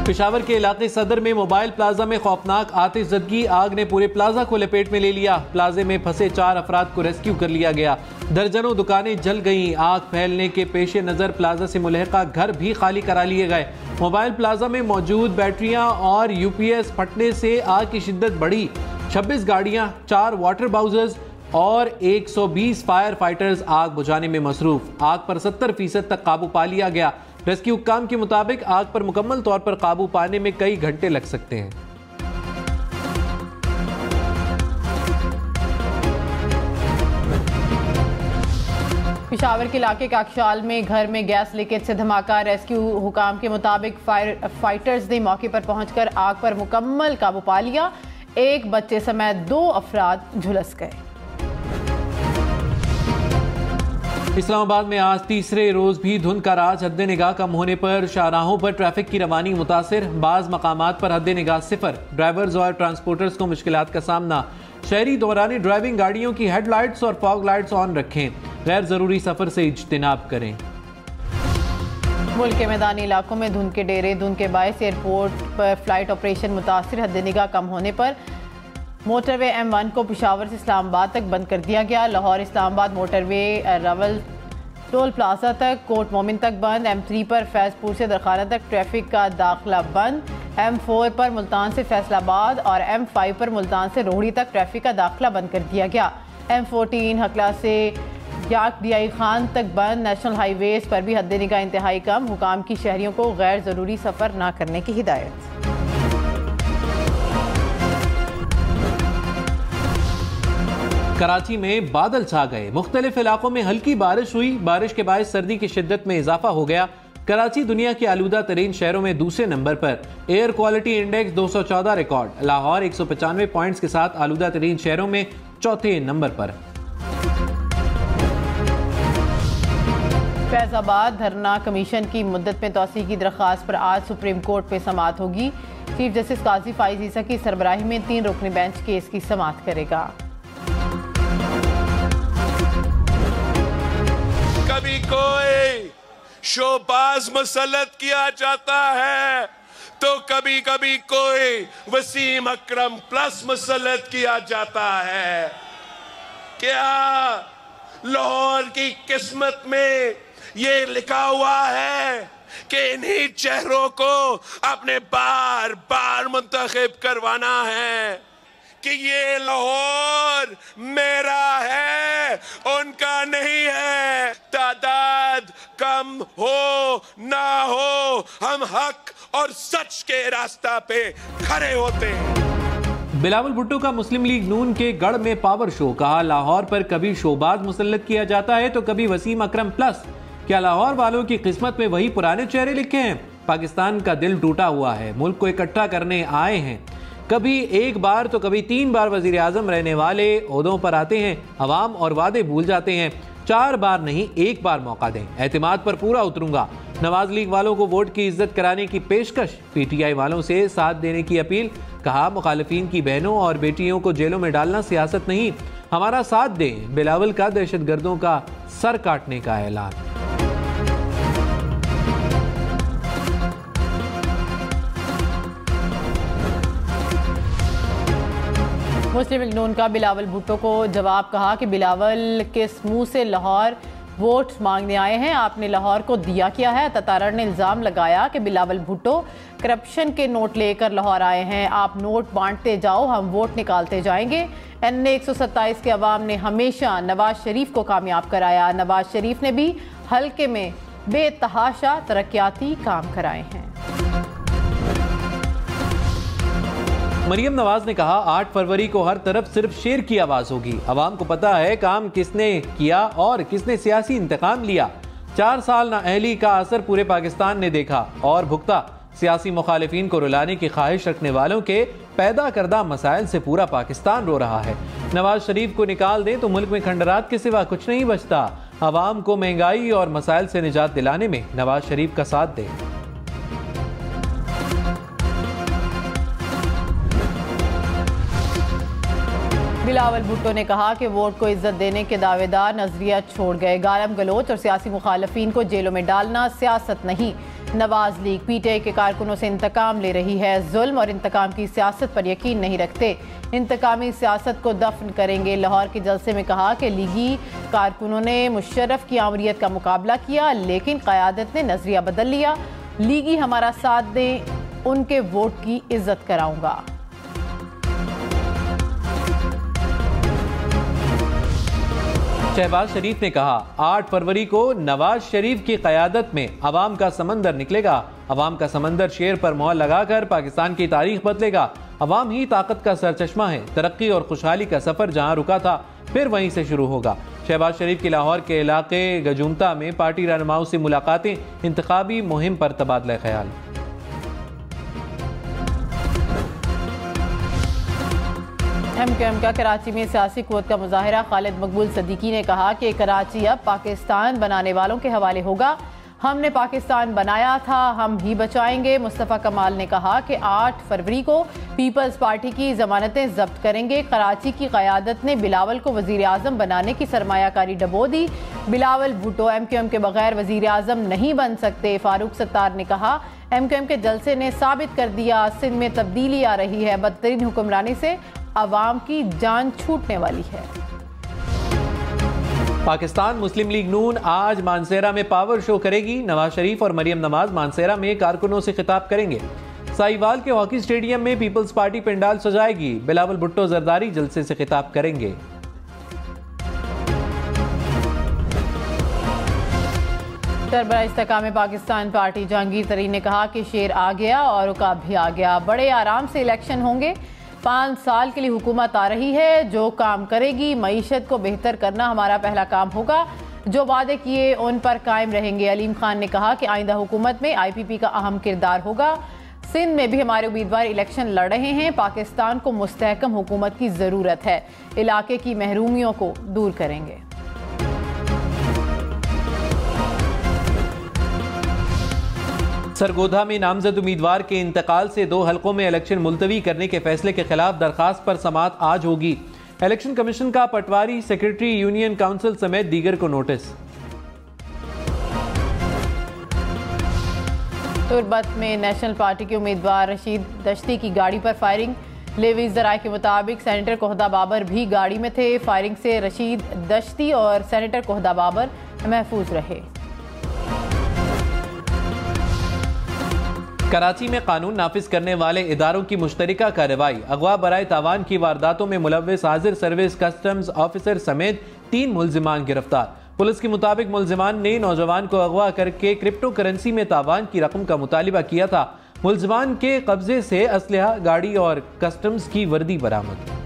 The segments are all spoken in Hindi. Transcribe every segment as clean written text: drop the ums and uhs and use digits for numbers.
पेशावर के इलाके सदर में मोबाइल प्लाजा में खौफनाक आतिशज़दगी, आग ने पूरे प्लाजा को लपेट में ले लिया। प्लाजे में फंसे 4 अफराद को रेस्क्यू कर लिया गया। दर्जनों दुकानें जल गईं। आग फैलने के पेश नज़र प्लाजा से मुलहका घर भी खाली करा लिए गए। मोबाइल प्लाजा में मौजूद बैटरियां और यूपीएस फटने से आग की शिद्दत बढ़ी। 26 गाड़ियां, 4 वाटर बाउजर्स और 120 फायर फाइटर्स आग बुझाने में मसरूफ। आग पर 70% तक काबू पा लिया गया। रेस्क्यू काम के मुताबिक आग पर मुकम्मल तौर पर काबू पाने में कई घंटे लग सकते हैं। पेशावर के इलाके काकशाल में घर में गैस लीकेज से धमाका। रेस्क्यू हुकाम के मुताबिक फायर फाइटर्स ने मौके पर पहुंचकर आग पर मुकम्मल काबू पा लिया। एक बच्चे समेत 2 अफराद झुलस गए। इस्लामाबाद में आज तीसरे रोज भी धुंध का राज। हद निगाह कम होने पर शाहराहों पर ट्रैफिक की रवानी मुतासिर। बाज मकामात पर हद निगाह 0। ड्राइवर्स और ट्रांसपोर्टर्स को मुश्किलात का सामना। शहरी दौरान ड्राइविंग गाड़ियों की हेडलाइट्स और फॉग लाइट्स ऑन रखें। गैर जरूरी सफर से इज्तिनाब करें। मुल्क के मैदानी इलाकों में धुंध के डेरे। धुंध के बायस एयरपोर्ट पर फ्लाइट ऑपरेशन मुतासिर। हद निगाह कम होने पर मोटरवे M1 को पेशावर से इस्लामाबाद तक बंद कर दिया गया। Lahore Islamabad motorway Rawal toll plaza तक, कोट मोमिन तक बंद। M3 पर फैजपुर से दरखाना तक ट्रैफिक का दाखिला बंद। M4 पर मुल्तान से फैसलाबाद और M5 पर मुल्तान से रोहड़ी तक ट्रैफिक का दाखिला बंद कर दिया गया। M14 हकला से याक DI खान तक बंद। नेशनल हाईवेज पर भी हद निगाह इंतहाई कम। हुकाम की शहरियों को गैर ज़रूरी सफ़र न करने की हिदायत। कराची में बादल छा गए। मुख्तलिफ इलाकों में हल्की बारिश हुई। बारिश के बायस सर्दी की शिद्दत में इजाफा हो गया। कराची दुनिया के आलूदा तरीन शहरों में दूसरे नंबर पर। Air quality index 214 record. Lahore 195 points के साथ आलूदा तरीन शहरों में चौथे नंबर पर। फैजाबाद धरना कमीशन की मुद्दत में तोसी की दरख्वास्त पर आज सुप्रीम कोर्ट में समाअत होगी। चीफ जस्टिस काजी फाइज ईसा की सरबराही में 3 रुकनी बेंच केस की समाअत करेगा। कभी कोई शोबाज मुसल्लत किया जाता है तो कभी कभी कोई वसीम अकरम प्लस मुसल्लत किया जाता है। क्या लाहौर की किस्मत में ये लिखा हुआ है कि इन्हीं चेहरों को अपने बार बार मुंतखब करवाना है कि ये लाहौर मेरा है, उनका नहीं है। तादाद कम हो ना हो, हम हक और सच के रास्ता पे खड़े होते हैं। बिलावल भुट्टो का मुस्लिम लीग नून के गढ़ में पावर शो। कहा लाहौर पर कभी शोबाज मुसल्लत किया जाता है तो कभी वसीम अकरम प्लस। क्या लाहौर वालों की किस्मत में वही पुराने चेहरे लिखे हैं? पाकिस्तान का दिल टूटा हुआ है। मुल्क को इकट्ठा करने आए हैं। कभी 1 बार तो कभी 3 बार वजीर आजम रहने वाले ओहदों पर आते हैं। अवाम और वादे भूल जाते हैं। 4 बार नहीं 1 बार मौका दें। एतमाद पर पूरा उतरूंगा। नवाज लीग वालों को वोट की इज्जत कराने की पेशकश। PTI वालों से साथ देने की अपील। कहा मुखालिफिन की बहनों और बेटियों को जेलों में डालना सियासत नहीं, हमारा साथ दें। बिलावल का दहशतगर्दों का सर काटने का ऐलान। मुस्लिम लीग नून का बिलावल भुट्टो को जवाब। कहा कि बिलावल किस मुंह से लाहौर वोट मांगने आए हैं? आपने लाहौर को दिया क्या है? ततारड़ ने इल्ज़ाम लगाया कि बिलावल भुट्टो करप्शन के नोट लेकर लाहौर आए हैं। आप नोट बांटते जाओ, हम वोट निकालते जाएंगे। NA 127 के अवाम ने हमेशा नवाज शरीफ को कामयाब कराया। नवाज शरीफ ने भी हल्के में बेतहाशा तरक्याती काम कराए हैं। मरियम नवाज ने कहा 8 फरवरी को हर तरफ सिर्फ शेर की आवाज होगी। अवाम को पता है काम किसने किया और किसने सियासी इंतकाम लिया। 4 साल नाअहली का असर पूरे पाकिस्तान ने देखा और भुगता। सियासी मुखालिफिन को रुलाने की ख्वाहिश रखने वालों के पैदा करदा मसाइल से पूरा पाकिस्तान रो रहा है। नवाज शरीफ को निकाल दें तो मुल्क में खंडरात के सिवा कुछ नहीं बचता। अवाम को महंगाई और मसाइल से निजात दिलाने में नवाज शरीफ का साथ दें। बिलावल भुट्टो ने कहा कि वोट को इज्जत देने के दावेदार नजरिया छोड़ गए। गालम गलोच और सियासी मुखालफिन को जेलों में डालना सियासत नहीं, नवाज लीग पीटीआई के कारकुनों से इंतकाम ले रही है, जुल्म और इंतकाम की सियासत पर यकीन नहीं रखते, इंतकामी सियासत को दफन करेंगे। लाहौर के जलसे में कहा कि लीगी कारकुनों ने मुशर्रफ की आमरीत का मुकाबला किया, लेकिन क़यादत ने नजरिया बदल लिया। लीगी हमारा साथ दें, उनके वोट की इज्जत कराऊंगा। शहबाज शरीफ ने कहा 8 फरवरी को नवाज शरीफ की क़यादत में अवाम का समंदर निकलेगा। अवाम का समंदर शेर पर मोहर लगाकर पाकिस्तान की तारीख बदलेगा। अवाम ही ताकत का सरचश्मा है। तरक्की और खुशहाली का सफर जहां रुका था फिर वहीं से शुरू होगा। शहबाज शरीफ की लाहौर के इलाके गजुमता में पार्टी रहनुमाओं से मुलाकातें, इंतखाबी मुहिम पर तबादला ख्याल। एमक्यूएम का कराची में सियासी कुव्वत का मुजाहिरा। खालिद मकबूल सदीकी ने कहा कि कराची अब पाकिस्तान बनाने वालों के हवाले होगा। हमने पाकिस्तान बनाया था, हम ही बचाएंगे। मुस्तफ़ा कमाल ने कहा कि 8 फरवरी को पीपल्स पार्टी की जमानतें जब्त करेंगे। कराची की क़यादत ने बिलावल को वज़ीर आज़म बनाने की सरमायाकारी डबो दी। बिलावल भुट्टो एमक्यूएम के बगैर वज़ीर आज़म नहीं बन सकते। फारूक सत्तार ने कहा एमक्यूएम के जलसे ने साबित कर दिया सिंध में तब्दीली आ रही है। बदतरीन हुक्मरानी से अवाम की जान छूटने वाली है। पाकिस्तान मुस्लिम लीग नून आज मानसेरा में पावर शो करेगी। नवाज शरीफ और मरियम नवाज मानसेरा में कारकुनों से खिताब करेंगे। साहिवाल के हॉकी स्टेडियम में पीपल्स पार्टी पंडाल सजाएगी। बिलावल भुट्टो जरदारी जलसे से खिताब करेंगे। सरबराह इस्तेकाम पाकिस्तान पार्टी जहांगीर तरीन ने कहा कि शेर आ गया और उकाब भी आ गया। बड़े आराम से इलेक्शन होंगे। 5 साल के लिए हुकूमत आ रही है, जो काम करेगी। मईशत को बेहतर करना हमारा पहला काम होगा। जो वादे किए उन पर कायम रहेंगे। अलीम खान ने कहा कि आइंदा हुकूमत में IPP का अहम किरदार होगा। सिंध में भी हमारे उम्मीदवार इलेक्शन लड़ रहे हैं। पाकिस्तान को मुस्तहकम हुकूमत की ज़रूरत है। इलाके की महरूमियों को दूर करेंगे। सरगोधा में नामजद उम्मीदवार के इंतकाल से 2 हलकों में इलेक्शन मुलतवी करने के फैसले के खिलाफ दरखास्त पर समाअत आज होगी। इलेक्शन कमीशन का पटवारी, सेक्रेटरी, यूनियन काउंसिल समेत दीगर को नोटिस। तुरबत में नेशनल पार्टी के उम्मीदवार रशीद दश्ती की गाड़ी पर फायरिंग। लेवीज जराये के मुताबिक सेनेटर कोहदा बाबर भी गाड़ी में थे। फायरिंग से रशीद दश्ती और सेनेटर कोहदा बाबर महफूज रहे। कराची में कानून नाफिज करने वाले इदारों की मुश्तरका कार्रवाई। अगवा बराए तावान की वारदातों में मुलव्विस हाजिर सर्विस कस्टम्स ऑफिसर समेत 3 मुल्जिमान गिरफ्तार। पुलिस के मुताबिक मुल्जिमान ने नौजवान को अगवा करके क्रिप्टो करेंसी में तावान की रकम का मुतालिबा किया था। मुल्जिमान के कब्जे से असलहा, गाड़ी और कस्टम्स की वर्दी बरामद।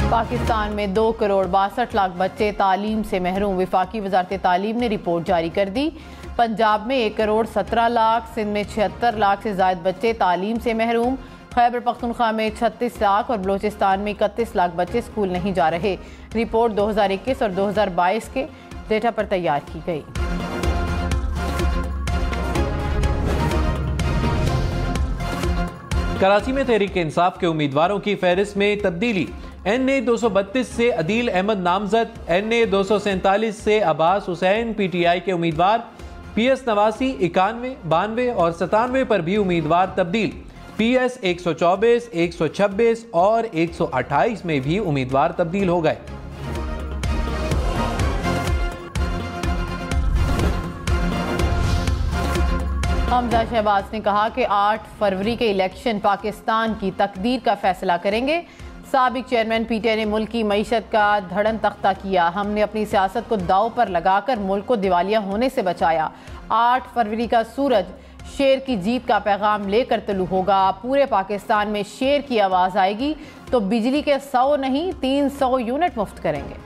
पाकिस्तान में 2 करोड़ 62 लाख बच्चे तालीम से महरूम। वफाकी वजारत तालीम ने रिपोर्ट जारी कर दी। पंजाब में 1 करोड़ 17 लाख, सिंध में 76 लाख से ज्यादा बच्चे तालीम से महरूम। खैबर पख्तूनख्वा में 36 लाख और बलोचिस्तान में 31 लाख बच्चे स्कूल नहीं जा रहे। रिपोर्ट 2021 और 2022 के डेटा पर तैयार की गई। कराची में तहरीक इंसाफ के उम्मीदवारों की फहरिस्त में तब्दीली। NA 232 से अदील अहमद नामजद। NA 247 से अब्बास हुसैन PTI के उम्मीदवार। PS 89, 91, 92 और 97 पर भी उम्मीदवार तब्दील। PS 124, 126 और 128 में भी उम्मीदवार तब्दील हो गए। हमजा शहबाज ने कहा कि 8 फरवरी के इलेक्शन पाकिस्तान की तकदीर का फैसला करेंगे। साबिक चेयरमैन PTI ने मुल्क की मईशत का धड़न तख्ता किया। हमने अपनी सियासत को दाव पर लगाकर मुल्क को दिवालिया होने से बचाया। 8 फरवरी का सूरज शेर की जीत का पैगाम लेकर तुलू होगा। पूरे पाकिस्तान में शेर की आवाज़ आएगी तो बिजली के 100 नहीं 300 यूनिट मुफ्त करेंगे।